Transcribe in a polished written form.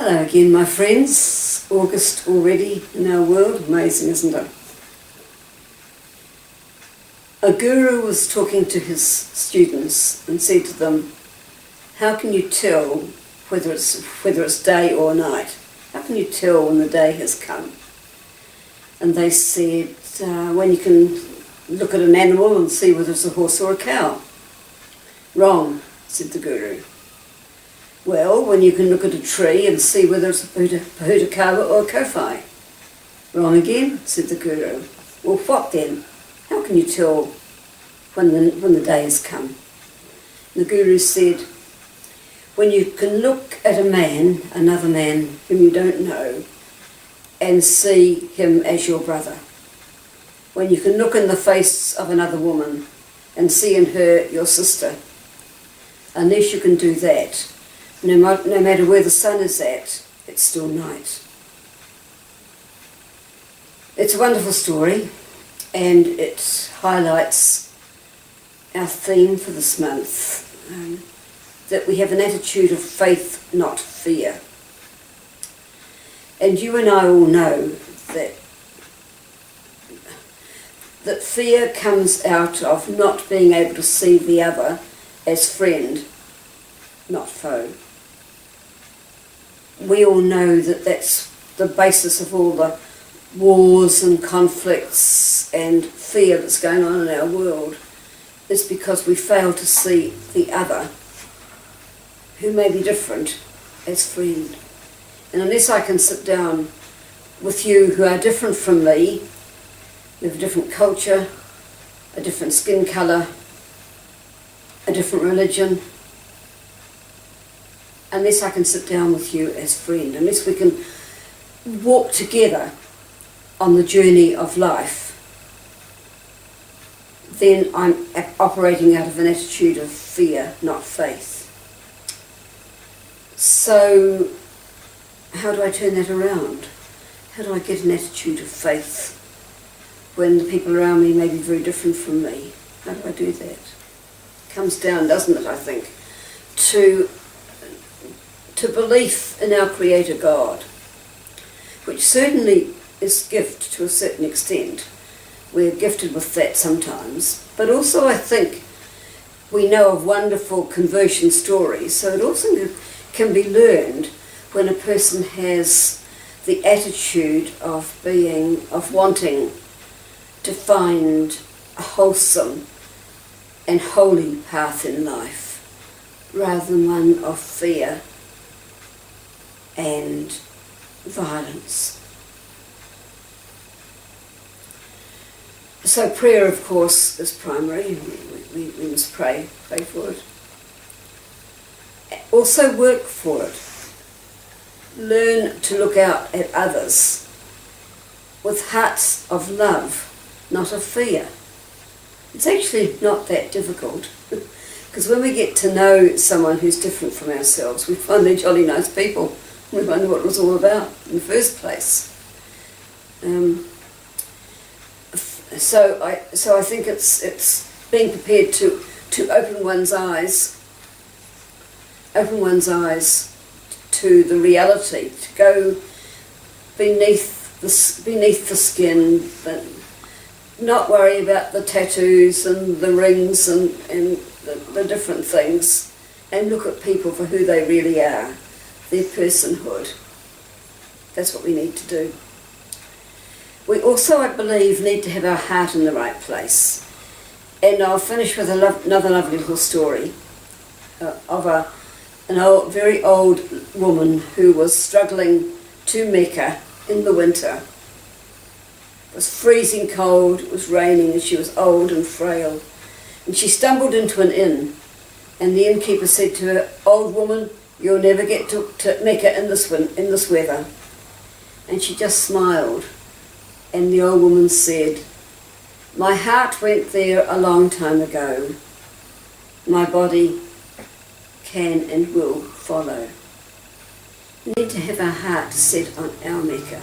Hello again, my friends. August already in our world. Amazing, isn't it? A guru was talking to his students and said to them, how can you tell whether it's day or night? How can you tell when the day has come? And they said, when you can look at an animal and see whether it's a horse or a cow. Wrong, said the guru. Well, when you can look at a tree and see whether it's a Pohutukawa or a kowhai. Wrong again, said the guru. Well, what then? How can you tell when the day has come? The guru said, when you can look at a man, another man whom you don't know, and see him as your brother. When you can look in the face of another woman and see in her your sister. Unless you can do that, no matter where the sun is at, it's still night. It's a wonderful story, and it highlights our theme for this month, that we have an attitude of faith, not fear. And you and I all know that fear comes out of not being able to see the other as friend, not foe. We all know that that's the basis of all the wars and conflicts and fear that's going on in our world. It's because we fail to see the other, who may be different, as friend. And unless I can sit down with you who are different from me, we have a different culture, a different skin colour, a different religion, unless I can sit down with you as friend, unless we can walk together on the journey of life, then I'm operating out of an attitude of fear, not faith. So, how do I turn that around? How do I get an attitude of faith when the people around me may be very different from me? How do I do that? It comes down, doesn't it, I think, to belief in our Creator God, which certainly is gift to a certain extent. We're gifted with that sometimes, but also I think we know of wonderful conversion stories, so it also can be learned when a person has the attitude of wanting to find a wholesome and holy path in life, rather than one of fear and violence. So prayer, of course, is primary. We must pray for it. Also work for it. Learn to look out at others with hearts of love, not of fear. It's actually not that difficult, because when we get to know someone who's different from ourselves, we find they're jolly nice people. We wonder what it was all about in the first place. So I think it's being prepared to open one's eyes to the reality, to go beneath the skin, but not worry about the tattoos and the rings and the different things, and look at people for who they really are, their personhood. That's what we need to do. We also, I believe, need to have our heart in the right place. And I'll finish with another lovely little story of an very old woman who was struggling to Mecca in the winter. It was freezing cold, it was raining, and she was old and frail. And she stumbled into an inn, and the innkeeper said to her, "Old woman, you'll never get to Mecca in this weather." And she just smiled. And the old woman said, "My heart went there a long time ago. My body can and will follow." We need to have our heart set on our Mecca.